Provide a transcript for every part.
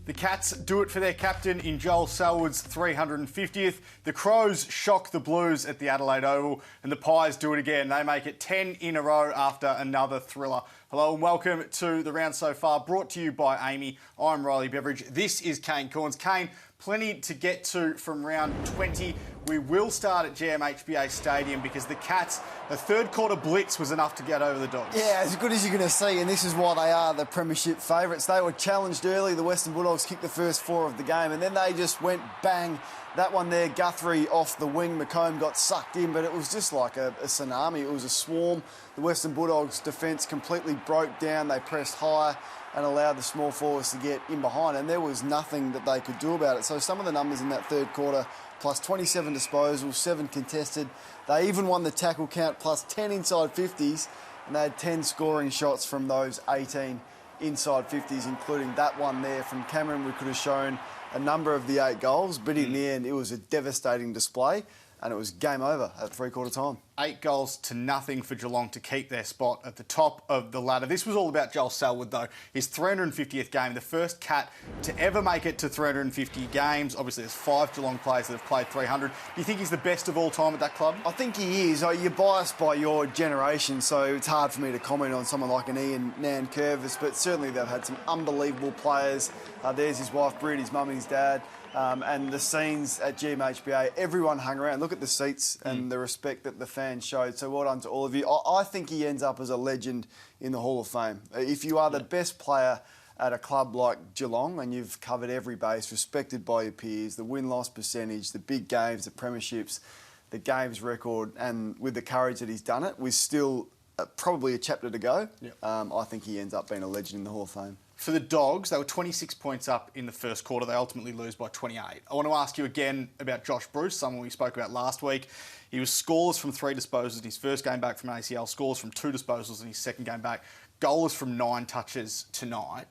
The Cats do it for their captain in Joel Salwood's 350th. The Crows shock the Blues at the Adelaide Oval, and the Pies do it again. They make it 10 in a row after another thriller. Hello and welcome to the round so far, brought to you by AAMI. I'm Riley Beveridge. This is Kane Cornes. Kane, plenty to get to from round 20. We will start at GMHBA Stadium because the Cats, a third quarter blitz was enough to get over the Dogs. Yeah, as good as you're going to see, and this is why they are the premiership favourites. They were challenged early. The Western Bulldogs kicked the first 4 of the game, and then they just went bang. That one there, Guthrie off the wing, McComb got sucked in, but it was just like a tsunami. It was a swarm. The Western Bulldogs' defence completely broke down. They pressed high and allowed the small forwards to get in behind, and there was nothing that they could do about it. So some of the numbers in that third quarter, plus 27 disposals, 7 contested. They even won the tackle count, plus 10 inside 50s, and they had 10 scoring shots from those 18 inside 50s, including that one there from Cameron. We could have shown a number of the 8 goals, but in the end, it was a devastating display, and it was game over at three-quarter time. 8 goals to nothing for Geelong to keep their spot at the top of the ladder. This was all about Joel Salwood, though. His 350th game, the first Cat to ever make it to 350 games. Obviously, there's 5 Geelong players that have played 300. Do you think he's the best of all time at that club? I think he is. You're biased by your generation, so it's hard for me to comment on someone like an Ian Nankervis, but certainly they've had some unbelievable players. There's his wife, Brit, his mum and his dad. And the scenes at GMHBA, everyone hung around. Look at the seats and the respect that the fans showed. So well done to all of you. I think he ends up as a legend in the Hall of Fame. If you are the best player at a club like Geelong and you've covered every base, respected by your peers, the win-loss percentage, the big games, the premierships, the games record, and with the courage that he's done it, with still probably a chapter to go, I think he ends up being a legend in the Hall of Fame. For the Dogs, they were 26 points up in the first quarter. They ultimately lose by 28. I want to ask you again about Josh Bruce, someone we spoke about last week. He was scoreless from 3 disposals in his first game back from ACL, scores from 2 disposals in his second game back, goalless from 9 touches tonight.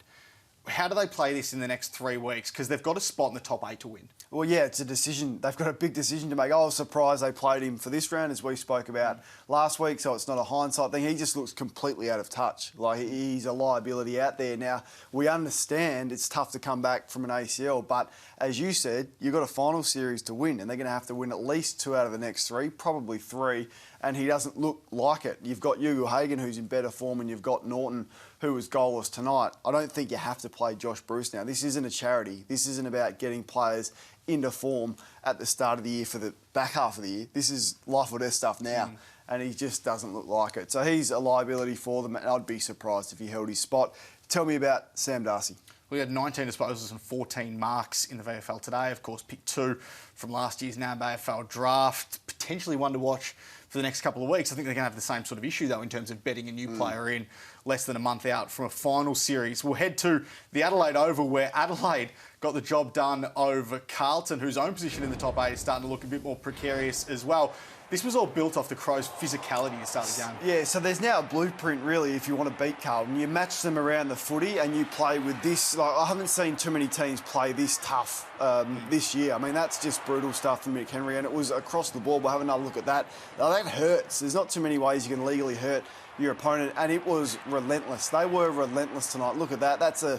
How do they play this in the next 3 weeks? Because they've got a spot in the top 8 to win. Well, yeah, it's a decision. They've got a big decision to make. I was surprised they played him for this round, as we spoke about last week, so it's not a hindsight thing. He just looks completely out of touch. Like, he's a liability out there. Now, we understand it's tough to come back from an ACL, but as you said, you've got a final series to win, and they're going to have to win at least 2 out of the next 3, probably 3, and he doesn't look like it. You've got Hugo Hagan, who's in better form, and you've got Norton, who was goalless tonight. I don't think you have to play Josh Bruce now. This isn't a charity. This isn't about getting players into form at the start of the year for the back half of the year. This is life or death stuff now, and he just doesn't look like it. So he's a liability for them, and I'd be surprised if he held his spot. Tell me about Sam Darcy. We had 19 disposals and 14 marks in the VFL today. Of course, picked 2 from last year's NAB AFL draft. Potentially one to watch for the next couple of weeks. I think they're going to have the same sort of issue, though, in terms of betting a new player in less than a month out from a final series. We'll head to the Adelaide Oval, where Adelaide got the job done over Carlton, whose own position in the top 8 is starting to look a bit more precarious as well. This was all built off the Crows' physicality to start the game. Yeah, so there's now a blueprint, really, if you want to beat Carlton. You match them around the footy and you play with this. Like, I haven't seen too many teams play this tough this year. I mean, that's just brutal stuff from Mick Henry, and it was across the board. We'll have another look at that. Now, that hurts. There's not too many ways you can legally hurt your opponent, and it was relentless. They were relentless tonight. Look at that. That's a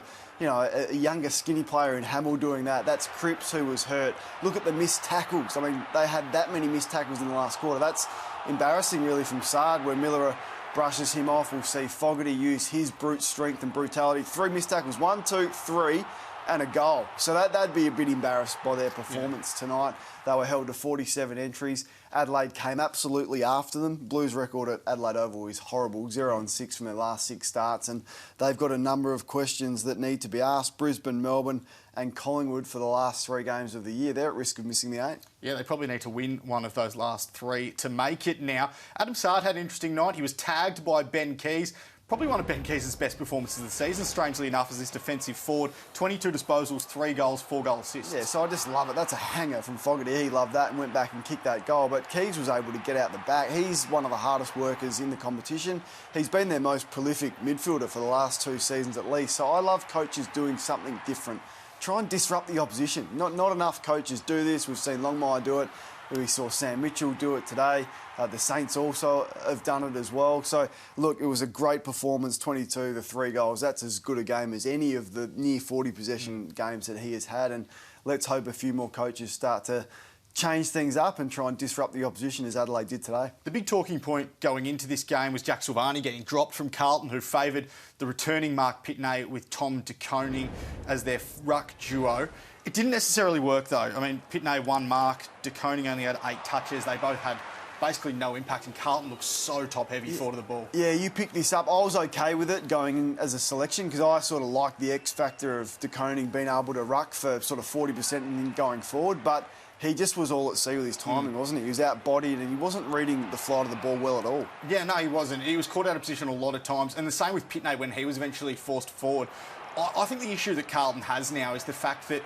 younger skinny player in Hamill doing that. That's Cripps, who was hurt. Look at the missed tackles. I mean, they had that many missed tackles in the last quarter. That's embarrassing, really, from Sard, where Miller brushes him off. We'll see Fogarty use his brute strength and brutality. 3 missed tackles, 1, 2, 3, and a goal. So they'd be a bit embarrassed by their performance tonight. They were held to 47 entries. Adelaide came absolutely after them. Blues' record at Adelaide Oval is horrible, 0-6 from their last 6 starts, and they've got a number of questions that need to be asked. Brisbane, Melbourne and Collingwood for the last 3 games of the year. They're at risk of missing the 8. Yeah, they probably need to win one of those last 3 to make it now. Adam Sard had an interesting night. He was tagged by Ben Keays. Probably one of Ben Keays' best performances of the season, strangely enough, as this defensive forward. 22 disposals, 3 goals, 4 goal assists. Yeah, so I just love it. That's a hanger from Fogarty. He loved that and went back and kicked that goal. But Keays was able to get out the back. He's one of the hardest workers in the competition. He's been their most prolific midfielder for the last 2 seasons at least. So I love coaches doing something different. Try and disrupt the opposition. Not enough coaches do this. We've seen Longmire do it. We saw Sam Mitchell do it today. The Saints also have done it as well. So, look, it was a great performance, 22 to 3 goals. That's as good a game as any of the near 40 possession games that he has had. And let's hope a few more coaches start to change things up and try and disrupt the opposition as Adelaide did today. The big talking point going into this game was Jack Silvagni getting dropped from Carlton, who favoured the returning Mark Pitney with Tom De Koning as their ruck duo. It didn't necessarily work though. I mean, Pitney won mark, De Koning only had 8 touches. They both had basically no impact, and Carlton looked so top-heavy forward of the ball. Yeah, you picked this up. I was okay with it going in as a selection because I sort of liked the X factor of De Koning being able to ruck for sort of 40% and going forward, but he just was all at sea with his timing, wasn't he? He was out-bodied and he wasn't reading the flight of the ball well at all. Yeah, no, he wasn't. He was caught out of position a lot of times, and the same with Pitney when he was eventually forced forward. I think the issue that Carlton has now is the fact that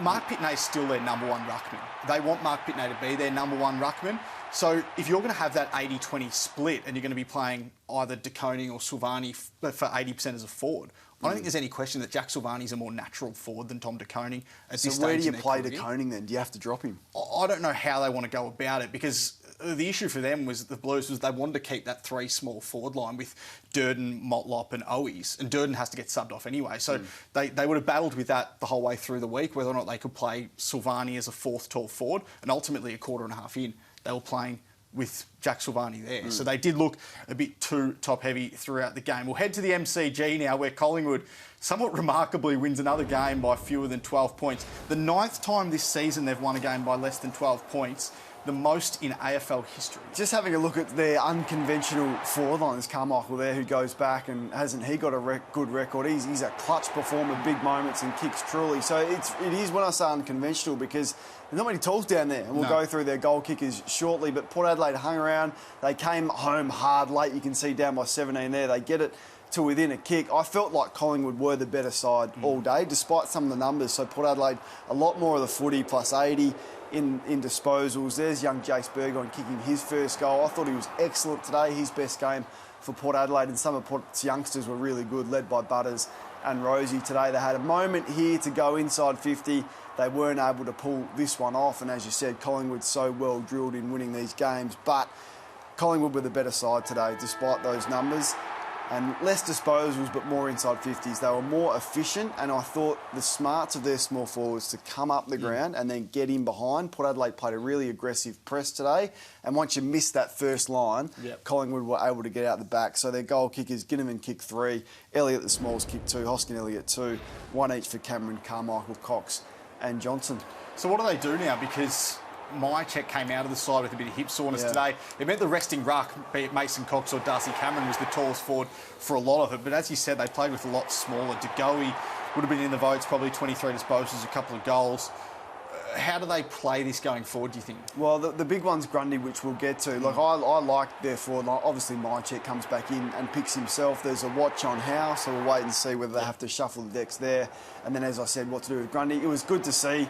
Mark Pitney is still their number one ruckman. They want Mark Pitney to be their number one ruckman. So if you're going to have that 80-20 split and you're going to be playing either De Koning or Silvagni for 80% as a forward, I don't think there's any question that Jack Silvagni's a more natural forward than Tom De Koning at this stage. So where do you in their play career. De Koning then? Do you have to drop him? I don't know how they want to go about it, because the issue for them was the Blues was they wanted to keep that 3 small forward line with Durden, Motlop and Owies, and Durden has to get subbed off anyway. So they would have battled with that the whole way through the week, whether or not they could play Silvagni as a 4th tall forward, and ultimately a quarter and a half in, they were playing with Jack Silvagni there. So they did look a bit too top-heavy throughout the game. We'll head to the MCG now, where Collingwood somewhat remarkably wins another game by fewer than 12 points. The 9th time this season they've won a game by less than 12 points, the most in AFL history. Just having a look at their unconventional forward line, there's Carmichael there who goes back, and hasn't he got a good record? He's a clutch performer, big moments and kicks truly. So it is when I say unconventional, because there's not many tools down there, and we'll go through their goal kickers shortly. But Port Adelaide hung around. They came home hard late. You can see down by 17 there. They get it to within a kick. I felt like Collingwood were the better side all day, despite some of the numbers. So Port Adelaide, a lot more of the footy, plus 80 in disposals. There's young Jace Burgoyne kicking his first goal. I thought he was excellent today, his best game for Port Adelaide, and some of Port's youngsters were really good, led by Butters and Rosie today. They had a moment here to go inside 50. They weren't able to pull this one off, and as you said, Collingwood's so well drilled in winning these games, but Collingwood were the better side today, despite those numbers. And less disposals, but more inside 50s. They were more efficient, and I thought the smarts of their small forwards to come up the ground and then get in behind. Port Adelaide played a really aggressive press today, and once you missed that first line, Collingwood were able to get out the back. So their goal kickers, Ginnivan kicked 3, Elliott the Smalls kicked 2, Hoskin Elliott 2, 1 each for Cameron, Carmichael, Cox and Johnson. So what do they do now? Because Mycheck came out of the side with a bit of hip soreness today. It meant the resting ruck, be it Mason Cox or Darcy Cameron, was the tallest forward for a lot of it. But as you said, they played with a lot smaller. De Goey would have been in the votes, probably 23 disposals, a couple of goals. How do they play this going forward, do you think? Well, the big one's Grundy, which we'll get to. Like, I like their forward line. Obviously, Mycheck comes back in and picks himself. There's a watch on how, so we'll wait and see whether they have to shuffle the decks there. And then, as I said, what to do with Grundy. It was good to see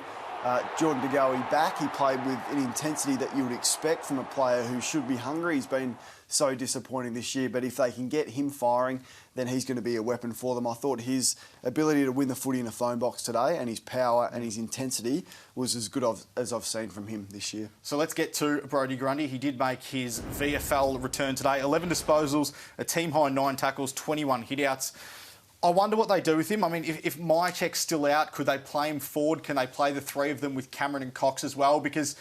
Jordan De Goey back. He played with an intensity that you would expect from a player who should be hungry. He's been so disappointing this year, but if they can get him firing, then he's going to be a weapon for them. I thought his ability to win the footy in a phone box today, and his power and his intensity, was as good as I've seen from him this year. So let's get to Brodie Grundy. He did make his VFL return today. 11 disposals, a team-high 9 tackles, 21 hit-outs. I wonder what they do with him. I mean, if Mycheck's still out, could they play him forward? Can they play the 3 of them with Cameron and Cox as well? Because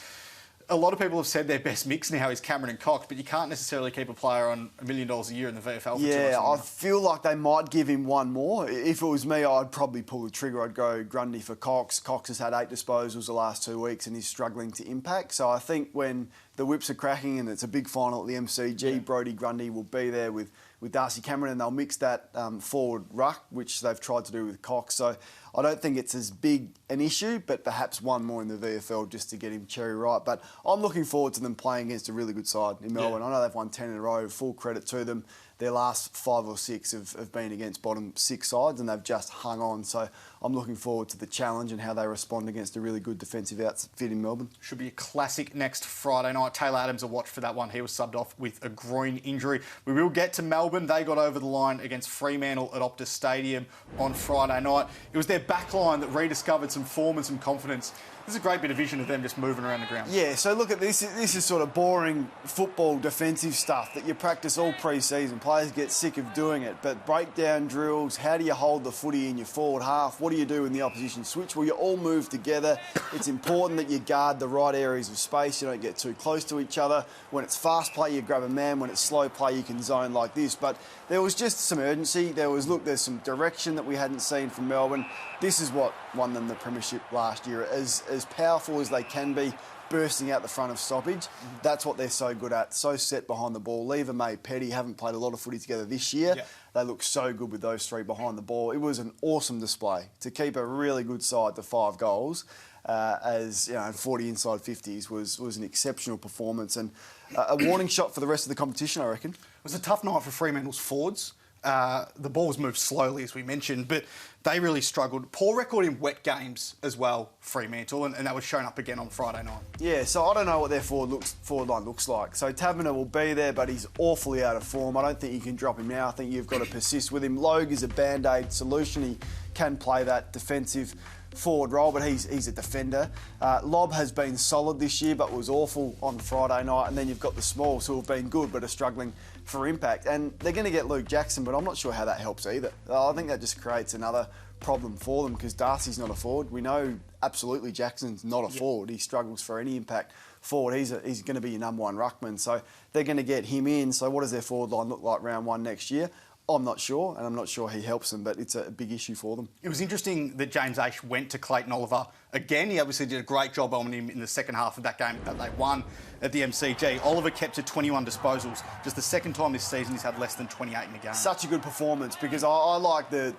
a lot of people have said their best mix now is Cameron and Cox, but you can't necessarily keep a player on $1 million a year in the VFL for too much. I feel like they might give him one more. If it was me, I'd probably pull the trigger. I'd go Grundy for Cox. Cox has had 8 disposals the last 2 weeks and he's struggling to impact. So I think when the whips are cracking and it's a big final at the MCG, Brodie Grundy will be there with Darcy Cameron, and they'll mix that forward ruck, which they've tried to do with Cox. So I don't think it's as big an issue, but perhaps one more in the VFL just to get him cherry right. But I'm looking forward to them playing against a really good side in Melbourne. I know they've won 10 in a row, full credit to them. Their last 5 or 6 have been against bottom 6 sides, and they've just hung on. So I'm looking forward to the challenge and how they respond against a really good defensive outfit in Melbourne. Should be a classic next Friday night. Taylor Adams a watch for that one. He was subbed off with a groin injury. We will get to Melbourne. They got over the line against Fremantle at Optus Stadium on Friday night. It was their back line that rediscovered some form and some confidence This is a great bit of vision of them just moving around the ground. Yeah, so look at this. This is sort of boring football defensive stuff that you practice all pre-season. Players get sick of doing it. But breakdown drills, how do you hold the footy in your forward half? What do you do in the opposition switch? Well, you all move together. It's important that you guard the right areas of space. You don't get too close to each other. When it's fast play, you grab a man. When it's slow play, you can zone like this. But there was just some urgency. There's some direction that we hadn't seen from Melbourne. This is what won them the premiership last year. As powerful as they can be, bursting out the front of stoppage, that's what they're so good at. So set behind the ball. Lever, May, Petty haven't played a lot of footy together this year. Yep. They look so good with those three behind the ball. It was an awesome display to keep a really good side to 5 goals. As you know, 40 inside 50s was an exceptional performance and a warning shot for the rest of the competition, I reckon. It was a tough night for Fremantle's forwards. The ball was moved slowly, as we mentioned, but they really struggled. Poor record in wet games as well, Fremantle, and that was shown up again on Friday night. Yeah, so I don't know what their forward line looks like. So Taberner will be there, but he's awfully out of form. I don't think you can drop him now. I think you've got to persist with him. Logue is a band-aid solution. He can play that defensive forward role, but he's a defender. Lobb has been solid this year, but was awful on Friday night. And then you've got the Smalls, who have been good, but are struggling for impact. And they're going to get Luke Jackson, but I'm not sure how that helps either. I think that just creates another problem for them because Darcy's not a forward. We know absolutely Jackson's not a forward. He struggles for any impact forward. He's going to be your number one ruckman. So they're going to get him in. So what does their forward line look like round 1 next year? I'm not sure, and I'm not sure he helps them, but it's a big issue for them. It was interesting that James Aish went to Clayton Oliver again. He obviously did a great job on him in the second half of that game that they won at the MCG. Oliver kept to 21 disposals. Just the second time this season he's had less than 28 in a game. Such a good performance because I like the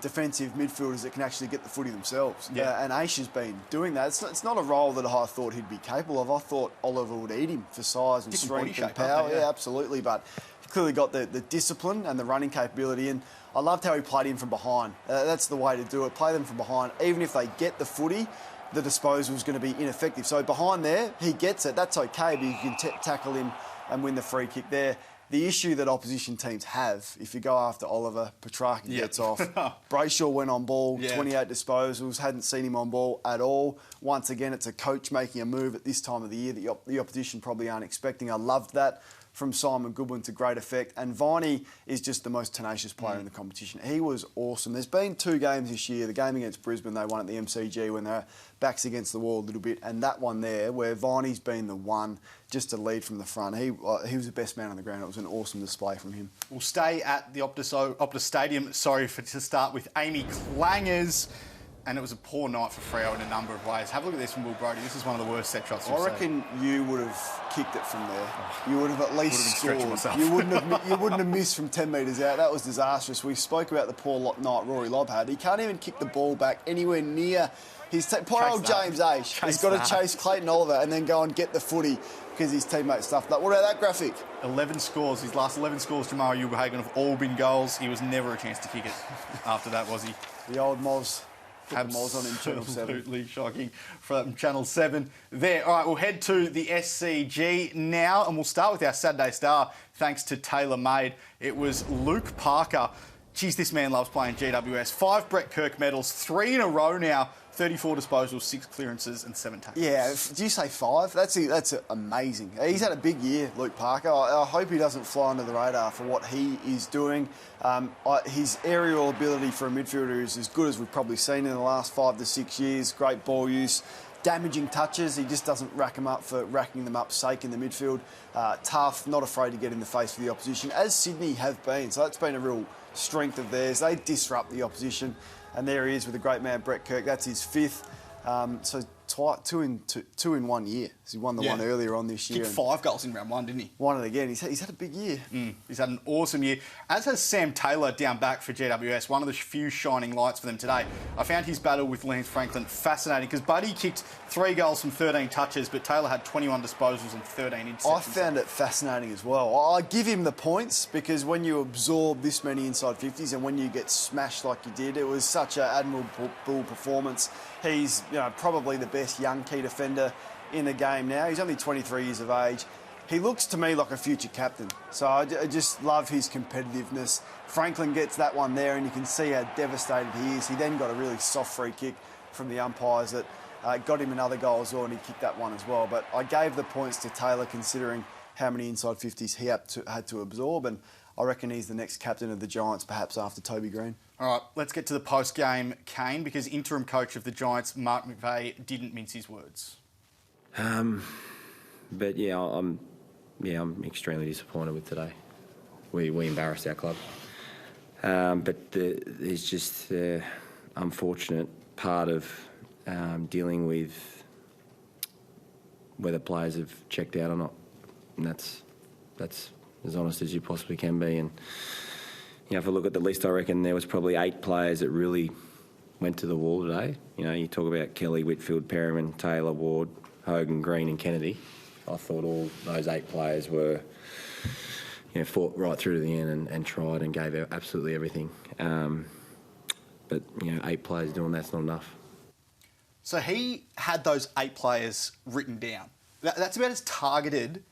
defensive midfielders that can actually get the footy themselves. Yeah. And Aish has been doing that. It's not a role that I thought he'd be capable of. I thought Oliver would eat him for size and Different strength and body shape, power. aren't they? Yeah, absolutely. But clearly got the discipline and the running capability, and I loved how he played in from behind. That's the way to do it. Play them from behind. Even if they get the footy, the disposal is going to be ineffective. So behind there, he gets it. That's okay, but you can tackle him and win the free kick there. The issue that opposition teams have, if you go after Oliver, Petrarca gets off. Brayshaw went on ball, 28 disposals, hadn't seen him on ball at all. Once again, it's a coach making a move at this time of the year that the opposition probably aren't expecting. I loved that from Simon Goodwin to great effect. And Viney is just the most tenacious player in the competition. He was awesome. There's been 2 games this year. The game against Brisbane, they won at the MCG when they're backs against the wall a little bit. And that one there, where Viney's been the one just to lead from the front. He was the best man on the ground. It was an awesome display from him. We'll stay at the Optus Stadium, to start with Amy Clangers. And it was a poor night for Freo in a number of ways. Have a look at this from Will Brodie. This is one of the worst set shots we've seen. I reckon you would have kicked it from there. You would have at least stretching scored. myself. You wouldn't have missed from 10 metres out. That was disastrous. We spoke about the poor night Rory Lobb had. He can't even kick the ball back anywhere near his poor old James Aish. He's got to chase Clayton Oliver and then go and get the footy because his teammate stuffed that. What about that graphic? 11 scores. His last 11 scores, Jamal Uberhagen, have all been goals. He was never a chance to kick it after that, was he? The old Moz. Absolutely shocking from Channel 7 there. All right, we'll head to the SCG now, and we'll start with our Saturday star, thanks to Taylor Made. It was Luke Parker. Geez, this man loves playing GWS. 5 Brett Kirk medals, 3 in a row now. 34 disposals, 6 clearances and 7 tackles. Yeah, did you say 5? That's amazing. He's had a big year, Luke Parker. I hope he doesn't fly under the radar for what he is doing. His aerial ability for a midfielder is as good as we've probably seen in the last 5 to 6 years. Great ball use. Damaging touches, he just doesn't rack them up for racking them up's sake in the midfield. Tough, not afraid to get in the face for the opposition, as Sydney have been. So that's been a real strength of theirs. They disrupt the opposition. And there he is with the great man Brett Kirk. That's his 5th. Two in 1 year. So he won the one earlier on this year. Kicked 5 goals in round 1, didn't he? Won it again. He's had a big year. He's had an awesome year. As has Sam Taylor down back for GWS, one of the few shining lights for them today. I found his battle with Lance Franklin fascinating because Buddy kicked 3 goals from 13 touches, but Taylor had 21 disposals and 13 interceptions. I found it fascinating as well. I give him the points because when you absorb this many inside 50s and when you get smashed like you did, it was such an admirable performance. He's probably the best young key defender in the game now. He's only 23 years of age. He looks to me like a future captain. So I just love his competitiveness. Franklin gets that one there and you can see how devastated he is. He then got a really soft free kick from the umpires that Got him another goal as well, and he kicked that one as well. But I gave the points to Taylor considering how many inside 50s he had to absorb, and I reckon he's the next captain of the Giants, perhaps after Toby Green. All right, let's get to the post-game, Kane, because interim coach of the Giants, Mark McVeigh, didn't mince his words. But yeah, I'm extremely disappointed with today. We embarrassed our club. But there's just the unfortunate part of dealing with whether players have checked out or not, and that's as honest as you possibly can be. And you know, if I look at the list, I reckon there was probably 8 players that really went to the wall today. You know, you talk about Kelly, Whitfield, Perriman, Taylor, Ward, Hogan, Green and Kennedy. I thought all those 8 players were, you know, fought right through to the end and tried and gave absolutely everything. But, you know, 8 players doing that's not enough. So he had those 8 players written down. That's about as targeted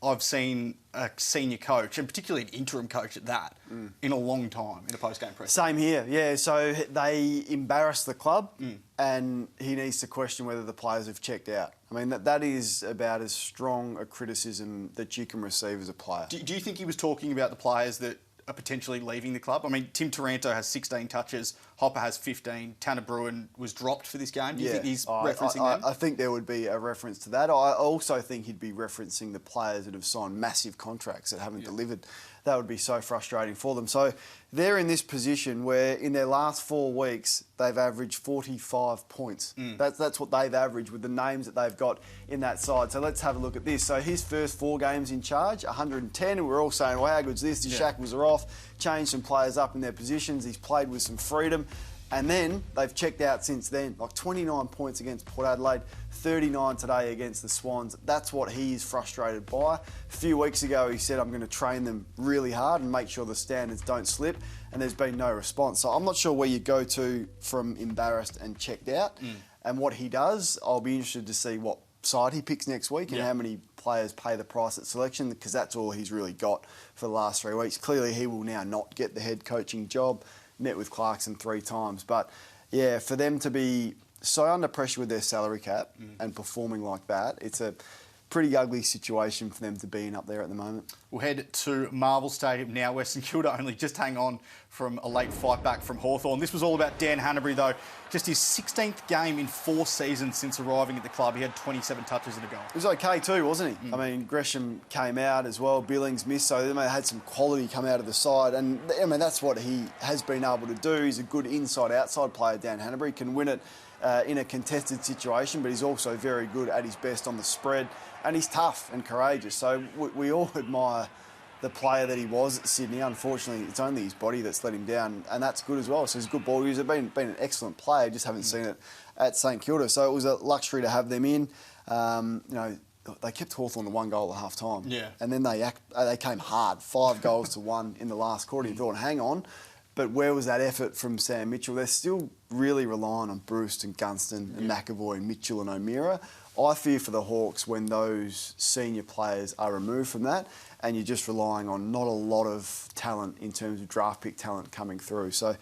I've seen a senior coach, and particularly an interim coach at that, in a long time in a post-game press. Same here, yeah. So they embarrassed the club, and he needs to question whether the players have checked out. I mean, that is about as strong a criticism that you can receive as a player. Do you think he was talking about the players that are potentially leaving the club? I mean, Tim Taranto has 16 touches, Hopper has 15, Tanner Bruin was dropped for this game. Do you think he's referencing them? I think there would be a reference to that. I also think he'd be referencing the players that have signed massive contracts that haven't delivered. That would be so frustrating for them. So they're in this position where in their last 4 weeks, they've averaged 45 points. That's what they've averaged with the names that they've got in that side. So let's have a look at this. So his first 4 games in charge, 110, and we're all saying, well, how good's this? The shackles are off, changed some players up in their positions. He's played with some freedom. And then they've checked out since then, like 29 points against Port Adelaide, 39 today against the Swans. That's what he is frustrated by. A few weeks ago, he said, I'm going to train them really hard and make sure the standards don't slip, and there's been no response. So I'm not sure where you go to from embarrassed and checked out. And what he does, I'll be interested to see what side he picks next week and how many players pay the price at selection, because that's all he's really got for the last 3 weeks. Clearly, he will now not get the head coaching job. Met with Clarkson 3 times. But, yeah, for them to be so under pressure with their salary cap and performing like that, it's a pretty ugly situation for them to be in up there at the moment. We'll head to Marvel Stadium now, where St Kilda only just hang on from a late fight back from Hawthorn. This was all about Dan Hannebery, though. Just his 16th game in 4 seasons since arriving at the club. He had 27 touches and a goal. He was okay too, wasn't he? I mean, Gresham came out as well, Billings missed, so they had some quality come out of the side. And, I mean, that's what he has been able to do. He's a good inside-outside player, Dan Hannebery. Can win it in a contested situation, but he's also very good at his best on the spread. And he's tough and courageous. So we all admire the player that he was at Sydney. Unfortunately, it's only his body that's let him down, and that's good as well. So he's a good ball user, been an excellent player, just haven't seen it at St Kilda. So it was a luxury to have them in. You know, they kept Hawthorn to 1 goal at half time. Yeah. And then they came hard, 5 goals to 1 in the last quarter. You thought, hang on. But where was that effort from Sam Mitchell? They're still really relying on Bruce and Gunston and McAvoy and Mitchell and O'Meara. I fear for the Hawks when those senior players are removed from that and you're just relying on not a lot of talent in terms of draft pick talent coming through. So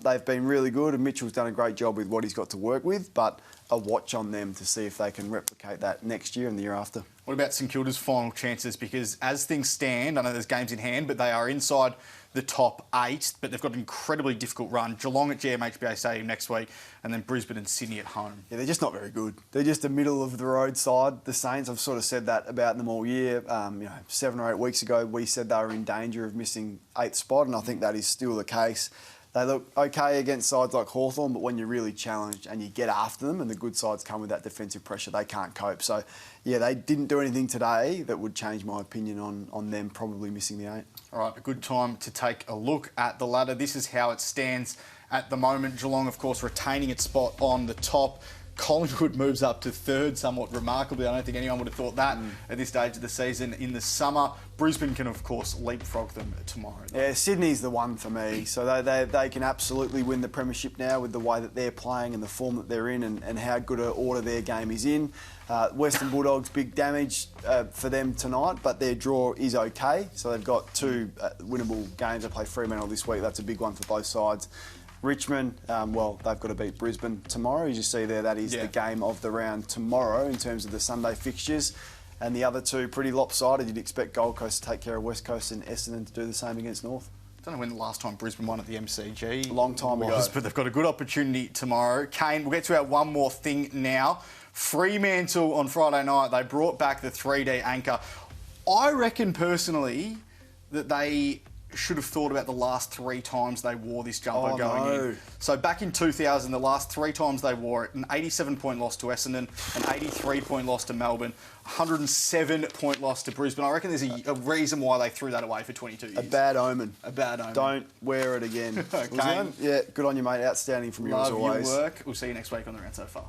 they've been really good, and Mitchell's done a great job with what he's got to work with, but a watch on them to see if they can replicate that next year and the year after. What about St Kilda's final chances? Because as things stand, I know there's games in hand, but they are inside the top 8, but they've got an incredibly difficult run. Geelong at GMHBA Stadium next week, and then Brisbane and Sydney at home. Yeah, they're just not very good. They're just a middle-of-the-road side. The Saints, I've sort of said that about them all year. 7 or 8 weeks ago, we said they were in danger of missing 8th spot, and I think that is still the case. They look okay against sides like Hawthorn, but when you're really challenged and you get after them and the good sides come with that defensive pressure, they can't cope. So, yeah, they didn't do anything today that would change my opinion on them probably missing the 8. All right, a good time to take a look at the ladder. This is how it stands at the moment. Geelong, of course, retaining its spot on the top. Collingwood moves up to 3rd, somewhat remarkably. I don't think anyone would have thought that at this stage of the season in the summer. Brisbane can, of course, leapfrog them tomorrow, though. Yeah, Sydney's the one for me. So they can absolutely win the premiership now with the way that they're playing and the form that they're in and how good an order their game is in. Western Bulldogs, big damage for them tonight, but their draw is okay. So they've got 2 winnable games. They play Fremantle this week. That's a big one for both sides. Richmond, well, they've got to beat Brisbane tomorrow. As you see there, that is the game of the round tomorrow in terms of the Sunday fixtures. And the other two pretty lopsided. You'd expect Gold Coast to take care of West Coast and Essendon to do the same against North. I don't know when the last time Brisbane won at the MCG. A long time ago. But they've got a good opportunity tomorrow. Kane, we'll get to our one more thing now. Fremantle on Friday night, they brought back the 3D anchor. I reckon personally that they should have thought about the last 3 times they wore this jumper going in. So back in 2000, the last 3 times they wore it, an 87-point loss to Essendon, an 83-point loss to Melbourne, 107-point loss to Brisbane. I reckon there's a reason why they threw that away for 22 years. A bad omen. A bad omen. Don't wear it again. Okay. Yeah, good on you, mate. Outstanding from you as always. Love your work. We'll see you next week on The Round So Far.